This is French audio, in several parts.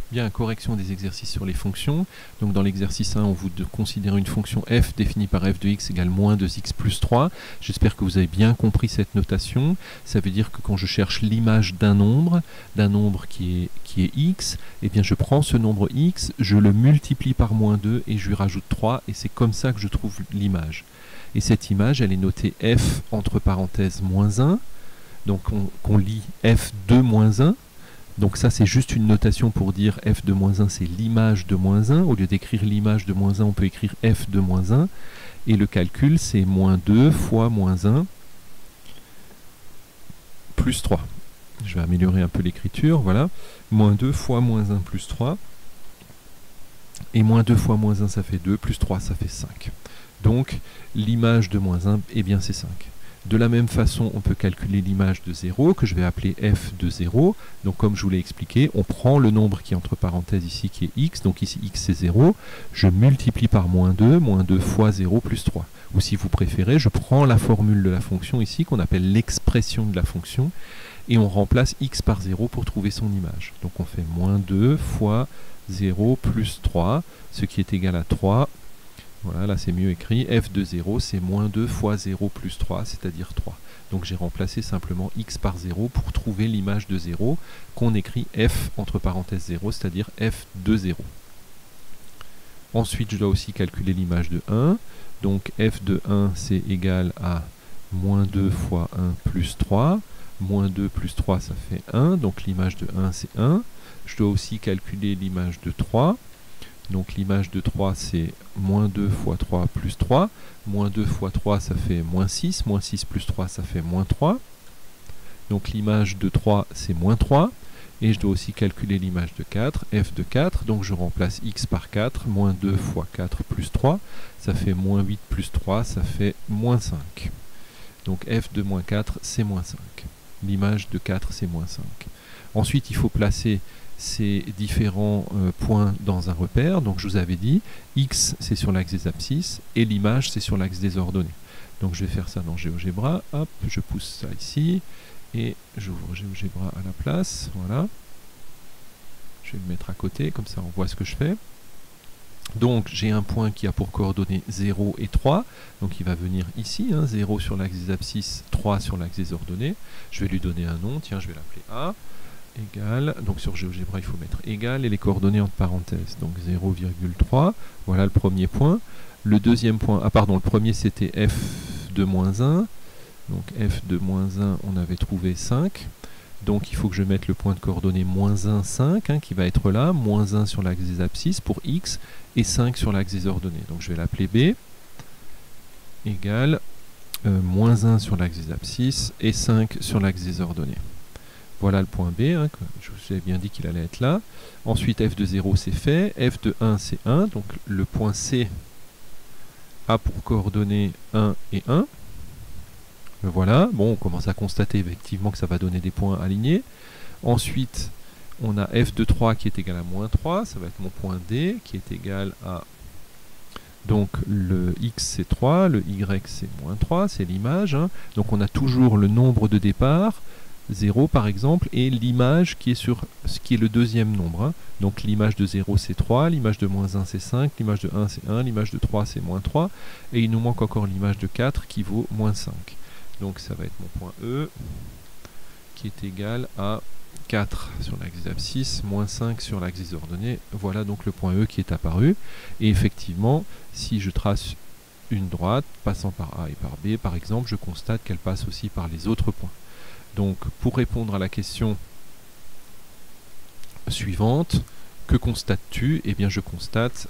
Bien, correction des exercices sur les fonctions. Donc dans l'exercice 1, on vous considère une fonction f définie par f de x égale moins 2x plus 3. J'espère que vous avez bien compris cette notation. Ça veut dire que quand je cherche l'image d'un nombre qui est x, eh bien je prends ce nombre x, je le multiplie par moins 2 et je lui rajoute 3, et c'est comme ça que je trouve l'image. Et cette image, elle est notée f entre parenthèses moins 1, donc on lit f de moins 1. Donc ça, c'est juste une notation pour dire f de moins 1, c'est l'image de moins 1. Au lieu d'écrire l'image de moins 1, on peut écrire f de moins 1. Et le calcul, c'est moins 2 fois moins 1 plus 3. Je vais améliorer un peu l'écriture, voilà. Moins 2 fois moins 1 plus 3. Et moins 2 fois moins 1, ça fait 2, plus 3, ça fait 5. Donc, l'image de moins 1, eh bien c'est 5. De la même façon, on peut calculer l'image de 0, que je vais appeler f de 0. Donc comme je vous l'ai expliqué, on prend le nombre qui est entre parenthèses ici, qui est x. Donc ici, x c'est 0. Je multiplie par moins 2 fois 0 plus 3. Ou si vous préférez, je prends la formule de la fonction ici, qu'on appelle l'expression de la fonction, et on remplace x par 0 pour trouver son image. Donc on fait moins 2 fois 0 plus 3, ce qui est égal à 3. Voilà, là c'est mieux écrit. F de 0, c'est moins 2 fois 0 plus 3, c'est-à-dire 3. Donc j'ai remplacé simplement x par 0 pour trouver l'image de 0, qu'on écrit f entre parenthèses 0, c'est-à-dire f de 0. Ensuite, je dois aussi calculer l'image de 1. Donc f de 1, c'est égal à moins 2 fois 1 plus 3. Moins 2 plus 3, ça fait 1. Donc l'image de 1, c'est 1. Je dois aussi calculer l'image de 3. Donc l'image de 3, c'est moins 2 fois 3 plus 3. Moins 2 fois 3, ça fait moins 6. Moins 6 plus 3, ça fait moins 3. Donc l'image de 3, c'est moins 3. Et je dois aussi calculer l'image de 4, f de 4. Donc je remplace x par 4. Moins 2 fois 4 plus 3, ça fait moins 8 plus 3, ça fait moins 5. Donc f de moins 4, c'est moins 5. L'image de 4, c'est moins 5. Ensuite, il faut placer ces différents points dans un repère. Donc je vous avais dit, x c'est sur l'axe des abscisses et l'image c'est sur l'axe des ordonnées. Donc je vais faire ça dans GeoGebra. Hop, je pousse ça ici et j'ouvre GeoGebra à la place. Voilà. Je vais le mettre à côté, comme ça on voit ce que je fais. Donc j'ai un point qui a pour coordonnées 0 et 3, donc il va venir ici, 0 sur l'axe des abscisses, 3 sur l'axe des ordonnées. Je vais lui donner un nom, tiens, je vais l'appeler A, égal, donc sur GeoGebra il faut mettre égal et les coordonnées entre parenthèses, donc 0,3, voilà le premier point. Le deuxième point, le premier c'était f de moins 1, donc f de moins 1 on avait trouvé 5. Donc il faut que je mette le point de coordonnées moins 1, 5, qui va être là, moins 1 sur l'axe des abscisses pour x, et 5 sur l'axe des ordonnées. Donc je vais l'appeler B, égale moins 1 sur l'axe des abscisses, et 5 sur l'axe des ordonnées. Voilà le point B, que je vous ai bien dit qu'il allait être là. Ensuite f de 0 c'est fait, f de 1 c'est 1, donc le point C a pour coordonnées 1 et 1. Voilà, bon, on commence à constater effectivement que ça va donner des points alignés. Ensuite, on a f de 3 qui est égal à moins 3, ça va être mon point D, qui est égal à... Donc le x c'est 3, le y c'est moins 3, c'est l'image. Donc on a toujours le nombre de départ, 0 par exemple, et l'image qui est sur ce qui est le deuxième nombre. Donc l'image de 0 c'est 3, l'image de moins 1 c'est 5, l'image de 1 c'est 1, l'image de 3 c'est moins 3, et il nous manque encore l'image de 4 qui vaut moins 5. Donc ça va être mon point E qui est égal à 4 sur l'axe des abscisses, moins 5 sur l'axe des ordonnées. Voilà donc le point E qui est apparu. Et effectivement, si je trace une droite passant par A et par B, par exemple, je constate qu'elle passe aussi par les autres points. Donc pour répondre à la question suivante, que constates-tu? Eh bien je constate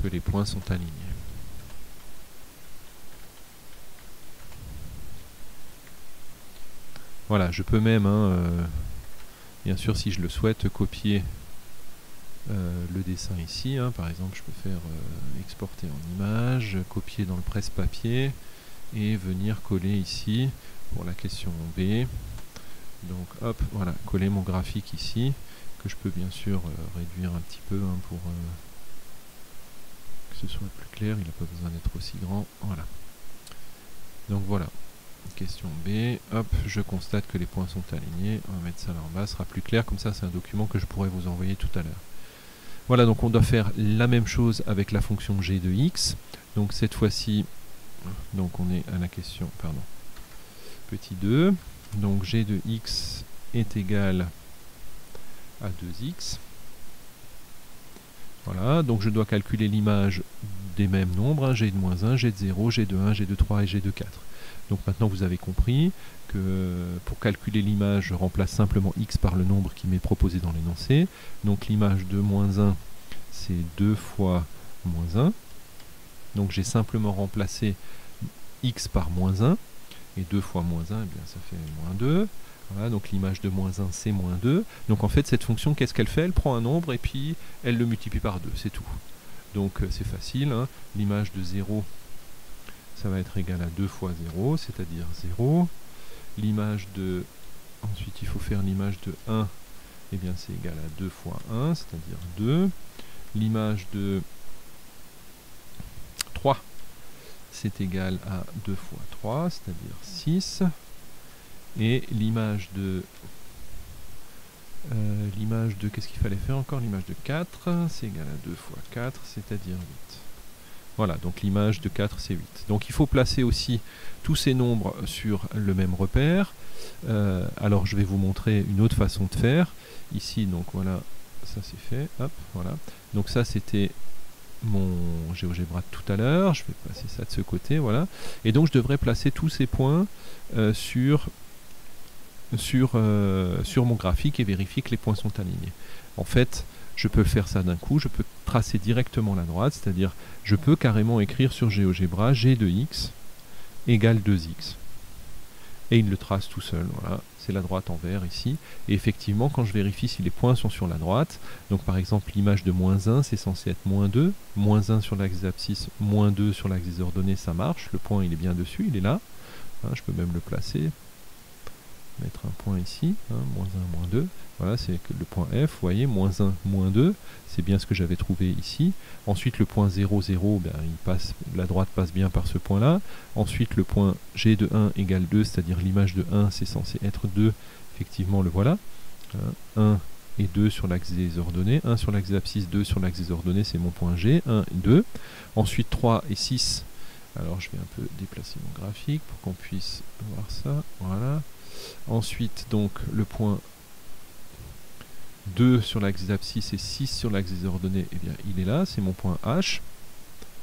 que les points sont alignés. Voilà, je peux même, bien sûr si je le souhaite, copier le dessin ici. Par exemple, je peux faire exporter en image, copier dans le presse-papier et venir coller ici pour la question B. Donc hop, voilà, coller mon graphique ici, que je peux bien sûr réduire un petit peu pour... que ce soit plus clair, il n'a pas besoin d'être aussi grand. Voilà. Donc voilà. Question B, hop, je constate que les points sont alignés. On va mettre ça là en bas, ce sera plus clair. Comme ça, c'est un document que je pourrais vous envoyer tout à l'heure. Voilà, donc on doit faire la même chose avec la fonction g de x. Donc cette fois-ci, donc on est à la question, pardon, petit 2. Donc g de x est égal à 2x. Voilà, donc je dois calculer l'image des mêmes nombres, hein, g de moins 1, g de 0, g de 1, g de 3 et g de 4. Donc maintenant vous avez compris que pour calculer l'image, je remplace simplement x par le nombre qui m'est proposé dans l'énoncé. Donc l'image de moins 1, c'est 2 fois moins 1. Donc j'ai simplement remplacé x par moins 1. Et 2 fois moins 1, eh bien, ça fait moins 2. Voilà, donc l'image de moins 1, c'est moins 2. Donc en fait, cette fonction, qu'est-ce qu'elle fait? Elle prend un nombre et puis elle le multiplie par 2, c'est tout. Donc c'est facile, hein. L'image de 0, ça va être égal à 2 fois 0, c'est-à-dire 0. L'image de... Ensuite, il faut faire l'image de 1, eh bien c'est égal à 2 fois 1, c'est-à-dire 2. L'image de 3, c'est égal à 2 fois 3, c'est-à-dire 6. Et l'image de... qu'est-ce qu'il fallait faire encore? L'image de 4, c'est égal à 2 fois 4, c'est-à-dire 8. Voilà, donc l'image de 4, c'est 8. Donc il faut placer aussi tous ces nombres sur le même repère. Alors je vais vous montrer une autre façon de faire. Ici, donc voilà, ça c'est fait. Hop, voilà. Donc ça c'était mon GeoGebra de tout à l'heure. Je vais passer ça de ce côté, voilà. Et donc je devrais placer tous ces points sur mon graphique et vérifier que les points sont alignés. En fait, je peux faire ça d'un coup, je peux tracer directement la droite, c'est-à-dire je peux carrément écrire sur GeoGebra g de x égale 2x. Et il le trace tout seul, voilà, c'est la droite en vert ici. Et effectivement, quand je vérifie si les points sont sur la droite, donc par exemple l'image de moins 1, c'est censé être moins 2, moins 1 sur l'axe des abscisses, moins 2 sur l'axe des ordonnées, ça marche, le point il est bien dessus, il est là. Hein, je peux même le placer. Mettre un point ici, hein, moins 1, moins 2, voilà, c'est le point F, vous voyez, moins 1, moins 2, c'est bien ce que j'avais trouvé ici. Ensuite, le point 0, 0, ben, la droite passe bien par ce point-là. Ensuite, le point G de 1 égale 2, c'est-à-dire l'image de 1, c'est censé être 2, effectivement, le voilà. 1 et 2 sur l'axe des ordonnées, 1 sur l'axe des abscisses, 2 sur l'axe des ordonnées, c'est mon point G, 1 et 2. Ensuite, 3 et 6, alors je vais un peu déplacer mon graphique pour qu'on puisse voir ça, voilà. Ensuite, donc, le point 2 sur l'axe des abscisses et 6 sur l'axe des ordonnées, eh bien, il est là, c'est mon point H.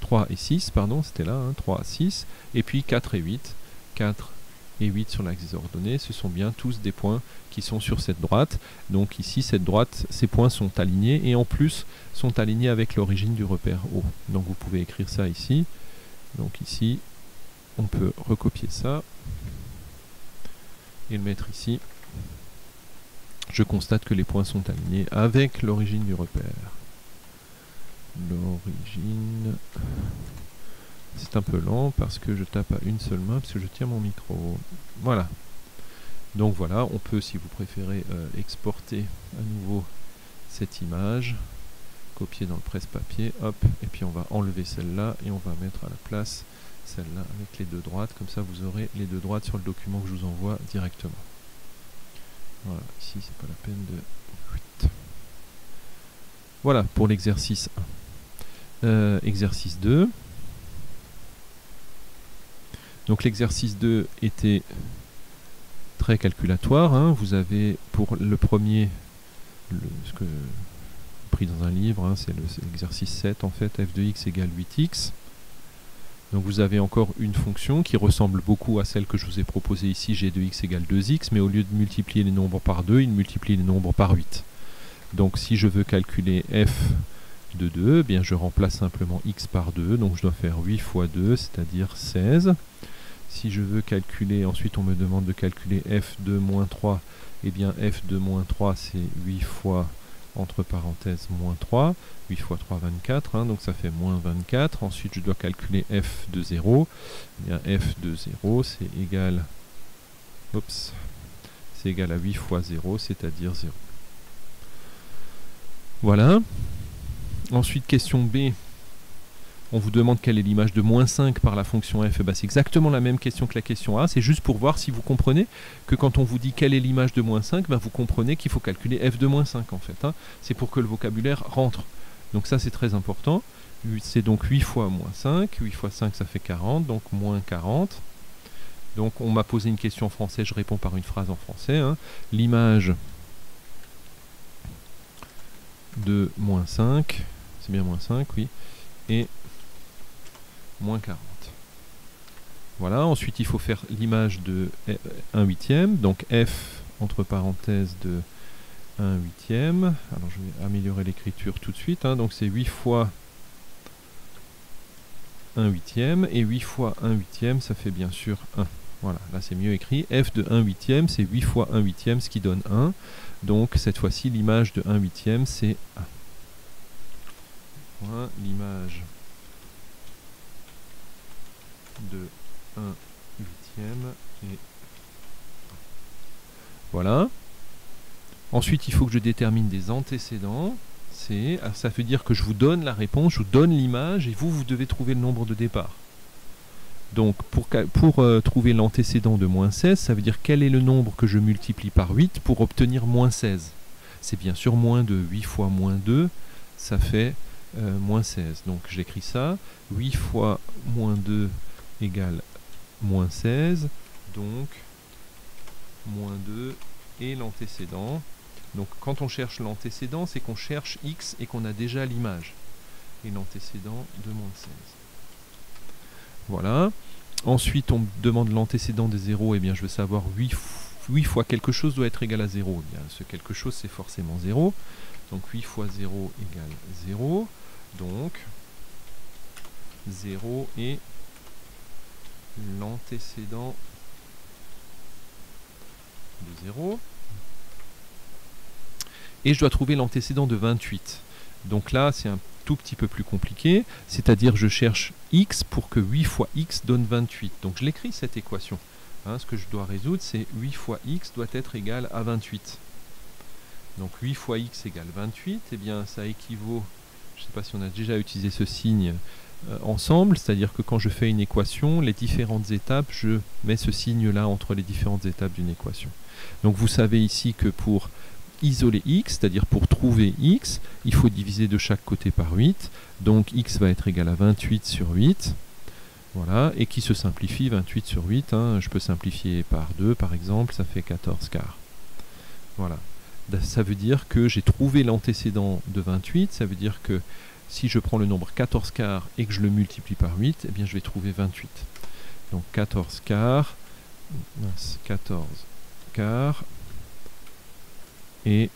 3 et 6, pardon, c'était là, hein, 3, 6. Et puis 4 et 8. 4 et 8 sur l'axe des ordonnées, ce sont bien tous des points qui sont sur cette droite. Donc ici, cette droite, ces points sont alignés et en plus sont alignés avec l'origine du repère O. Donc vous pouvez écrire ça ici. Donc ici, on peut recopier ça et le mettre ici. Je constate que les points sont alignés avec l'origine du repère. L'origine... C'est un peu lent parce que je tape à une seule main parce que je tiens mon micro. Voilà. Donc voilà, on peut, si vous préférez, exporter à nouveau cette image, copier dans le presse-papier, hop, et puis on va enlever celle-là et on va mettre à la place celle-là avec les deux droites, comme ça vous aurez les deux droites sur le document que je vous envoie directement. Voilà, ici c'est pas la peine de... Voilà pour l'exercice 1. Exercice 2. Donc l'exercice 2 était très calculatoire, hein. Vous avez pour le premier, ce que pris dans un livre, hein, c'est l'exercice 7 en fait, f de x égale 8x. Donc vous avez encore une fonction qui ressemble beaucoup à celle que je vous ai proposée ici, g de x égale 2x, mais au lieu de multiplier les nombres par 2, il multiplie les nombres par 8. Donc si je veux calculer f de 2, eh bien je remplace simplement x par 2, donc je dois faire 8 fois 2, c'est-à-dire 16. Si je veux calculer, ensuite on me demande de calculer f de moins 3, eh bien f de moins 3 c'est 8 fois, entre parenthèses, moins 3, 8 fois 3, 24, hein, donc ça fait moins 24. Ensuite je dois calculer f de 0, eh bien f de 0 c'est égal, c'est égal à 8 fois 0, c'est-à-dire 0. Voilà. Ensuite, question B. on vous demande quelle est l'image de moins 5 par la fonction f, c'est exactement la même question que la question A, c'est juste pour voir si vous comprenez que quand on vous dit quelle est l'image de moins 5, vous comprenez qu'il faut calculer f de moins 5 en fait. C'est pour que le vocabulaire rentre. Donc ça c'est très important. C'est donc 8 fois moins 5, 8 fois 5 ça fait 40, donc moins 40. Donc on m'a posé une question en français, je réponds par une phrase en français. L'image de moins 5, c'est bien moins 5, oui, et moins 40. Voilà, ensuite il faut faire l'image de 1 huitième, donc f entre parenthèses de 1 huitième. Alors je vais améliorer l'écriture tout de suite, donc c'est 8 fois 1 huitième, et 8 fois 1 huitième, ça fait bien sûr 1. Voilà, là c'est mieux écrit. F de 1 huitième, c'est 8 fois 1 huitième, ce qui donne 1. Donc cette fois-ci, l'image de 1 huitième, c'est 1. Voilà, l'image de 1 huitième est 1. Voilà. Ensuite, il faut que je détermine des antécédents. Ça veut dire que je vous donne la réponse, je vous donne l'image, et vous devez trouver le nombre de départ. Donc, pour trouver l'antécédent de moins 16, ça veut dire quel est le nombre que je multiplie par 8 pour obtenir moins 16. C'est bien sûr moins 2. 8 fois moins 2, ça fait moins 16. Donc, j'écris ça. 8 fois moins 2 égale moins 16. Donc, moins 2 et l'antécédent. Donc, quand on cherche l'antécédent, c'est qu'on cherche x et qu'on a déjà l'image. Et l'antécédent de moins 16. Voilà. Ensuite, on me demande l'antécédent des 0. Eh bien, je veux savoir 8 fois quelque chose doit être égal à 0. Eh bien, ce quelque chose, c'est forcément 0. Donc, 8 fois 0 égale 0. Donc, 0 est l'antécédent de 0. Et je dois trouver l'antécédent de 28. Donc là, c'est un tout petit peu plus compliqué, c'est-à-dire je cherche x pour que 8 fois x donne 28. Donc je l'écris cette équation. Ce que je dois résoudre, c'est 8 fois x doit être égal à 28. Donc 8 fois x égale 28, eh bien ça équivaut, je ne sais pas si on a déjà utilisé ce signe ensemble, c'est-à-dire que quand je fais une équation, les différentes étapes, je mets ce signe-là entre les différentes étapes d'une équation. Donc vous savez ici que pour isoler x, c'est-à-dire pour trouver x, il faut diviser de chaque côté par 8. Donc x va être égal à 28 sur 8. Voilà, et qui se simplifie 28 sur 8. Je peux simplifier par 2 par exemple, ça fait 14 quarts. Voilà. Ça veut dire que j'ai trouvé l'antécédent de 28, ça veut dire que si je prends le nombre 14 quarts et que je le multiplie par 8, eh bien je vais trouver 28. Donc 14 quarts, 14 quarts, et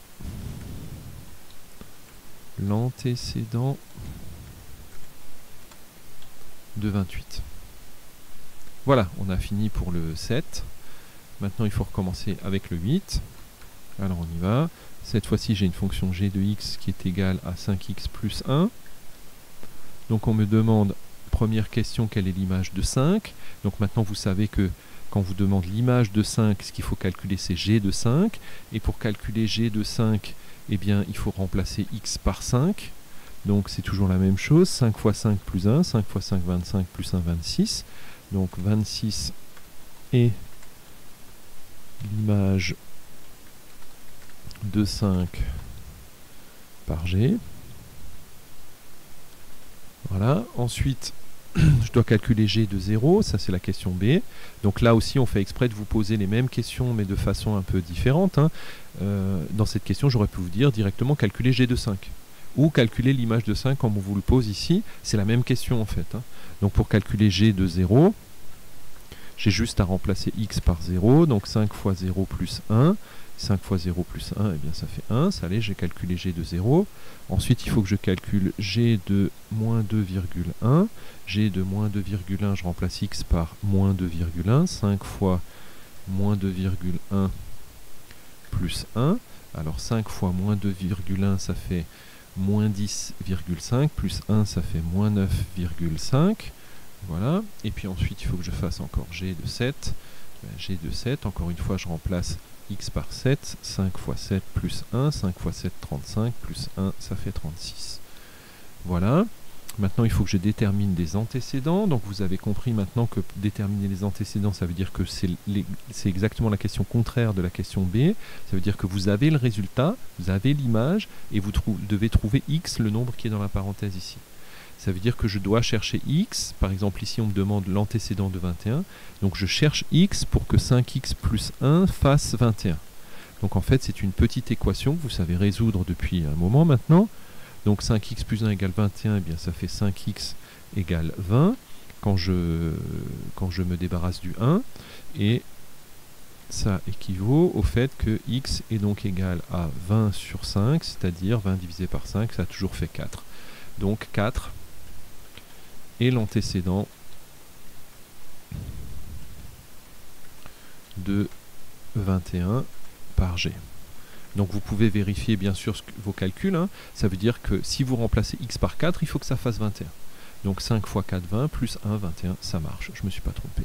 l'antécédent de 28. Voilà, on a fini pour le 7. Maintenant, il faut recommencer avec le 8. Alors, on y va. Cette fois-ci, j'ai une fonction g de x qui est égale à 5x plus 1. Donc, on me demande, première question, quelle est l'image de 5. Donc, maintenant, vous savez que quand on vous demande l'image de 5, ce qu'il faut calculer, c'est g de 5. Et pour calculer g de 5, eh bien, il faut remplacer x par 5. Donc, c'est toujours la même chose. 5 fois 5 plus 1. 5 fois 5, 25 plus 1, 26. Donc, 26 est l'image de 5 par g. Voilà. Ensuite, je dois calculer g de 0, ça c'est la question B. Donc là aussi on fait exprès de vous poser les mêmes questions mais de façon un peu différente. Dans cette question j'aurais pu vous dire directement calculer g de 5. Ou calculer l'image de 5 comme on vous le pose ici. C'est la même question en fait. Donc pour calculer g de 0, j'ai juste à remplacer x par 0. Donc 5 fois 0 plus 1. 5 fois 0 plus 1, eh bien ça fait 1. Ça allait, j'ai calculé g de 0. Ensuite, il faut que je calcule g de moins 2,1. g de moins 2,1, je remplace x par moins 2,1. 5 fois moins 2,1 plus 1. Alors 5 fois moins 2,1, ça fait moins 10,5. Plus 1, ça fait moins 9,5. Voilà. Et puis ensuite, il faut que je fasse encore g de 7. G de 7, encore une fois, je remplace x par 7, 5 fois 7 plus 1, 5 fois 7, 35, plus 1, ça fait 36. Voilà. Maintenant, il faut que je détermine des antécédents. Donc, vous avez compris maintenant que déterminer les antécédents, ça veut dire que c'est exactement la question contraire de la question B. Ça veut dire que vous avez le résultat, vous avez l'image, et vous devez trouver x, le nombre qui est dans la parenthèse ici. Ça veut dire que je dois chercher x. Par exemple, ici, on me demande l'antécédent de 21. Donc, je cherche x pour que 5x plus 1 fasse 21. Donc, en fait, c'est une petite équation que vous savez résoudre depuis un moment maintenant. Donc 5x plus 1 égale 21, eh bien ça fait 5x égale 20 quand je me débarrasse du 1. Et ça équivaut au fait que x est donc égal à 20 sur 5, c'est-à-dire 20 divisé par 5, ça a toujours fait 4. Donc 4 est l'antécédent de 21 par g. Donc vous pouvez vérifier bien sûr vos calculs. Ça veut dire que si vous remplacez x par 4, il faut que ça fasse 21. Donc 5 fois 4, 20, plus 1, 21, ça marche. Je ne me suis pas trompé.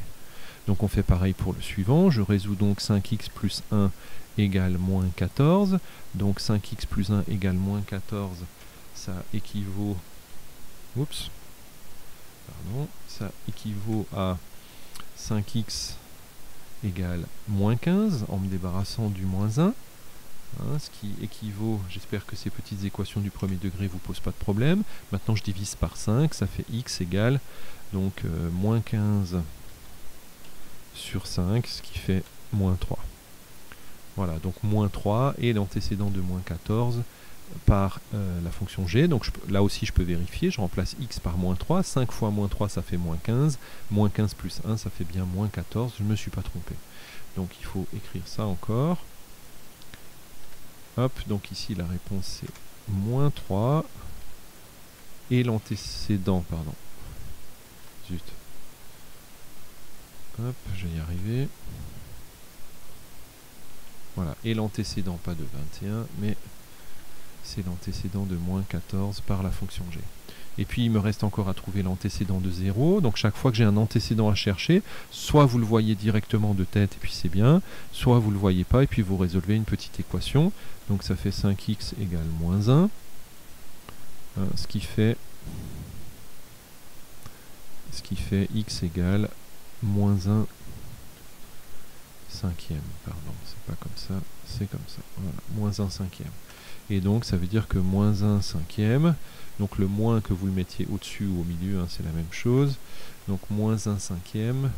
Donc on fait pareil pour le suivant. Je résous donc 5x plus 1 égale moins 14. Donc 5x plus 1 égale moins 14, ça équivaut... Oups. Pardon. Ça équivaut à 5x égale moins 15 en me débarrassant du moins 1. Ce qui équivaut, j'espère que ces petites équations du premier degré ne vous posent pas de problème. Maintenant je divise par 5, ça fait x égale donc moins 15 sur 5, ce qui fait moins 3. Voilà, donc moins 3 et l'antécédent de moins 14 par la fonction g. Donc là aussi je peux vérifier, je remplace x par moins 3, 5 fois moins 3 ça fait moins 15 plus 1 ça fait bien moins 14, je ne me suis pas trompé. Donc il faut écrire ça encore. Hop, donc ici la réponse c'est moins 3 et l'antécédent, pardon. Zut. Hop, je vais y arriver. Voilà, et l'antécédent, pas de 21, mais c'est l'antécédent de moins 14 par la fonction g. Et puis il me reste encore à trouver l'antécédent de 0. Donc chaque fois que j'ai un antécédent à chercher, soit vous le voyez directement de tête et puis c'est bien, soit vous ne le voyez pas et puis vous résolvez une petite équation. Donc ça fait 5x égale moins 1, ce qui fait x égale moins 1 cinquième. Pardon, c'est pas comme ça, c'est comme ça. Voilà, moins 1 cinquième. Et donc ça veut dire que moins 1 cinquième, donc le moins que vous le mettiez au-dessus ou au milieu, c'est la même chose. Donc moins 1 cinquième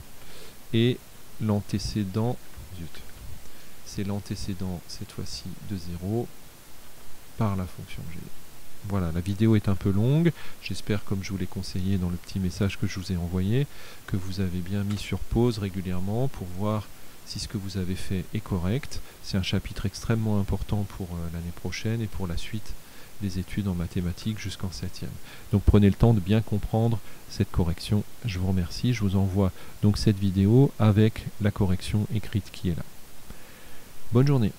et l'antécédent, c'est l'antécédent cette fois-ci de 0 par la fonction g. Voilà, la vidéo est un peu longue. J'espère, comme je vous l'ai conseillé dans le petit message que je vous ai envoyé, que vous avez bien mis sur pause régulièrement pour voir si ce que vous avez fait est correct. C'est un chapitre extrêmement important pour l'année prochaine et pour la suite des études en mathématiques jusqu'en 7e. Donc prenez le temps de bien comprendre cette correction. Je vous remercie. Je vous envoie donc cette vidéo avec la correction écrite qui est là. Bonne journée.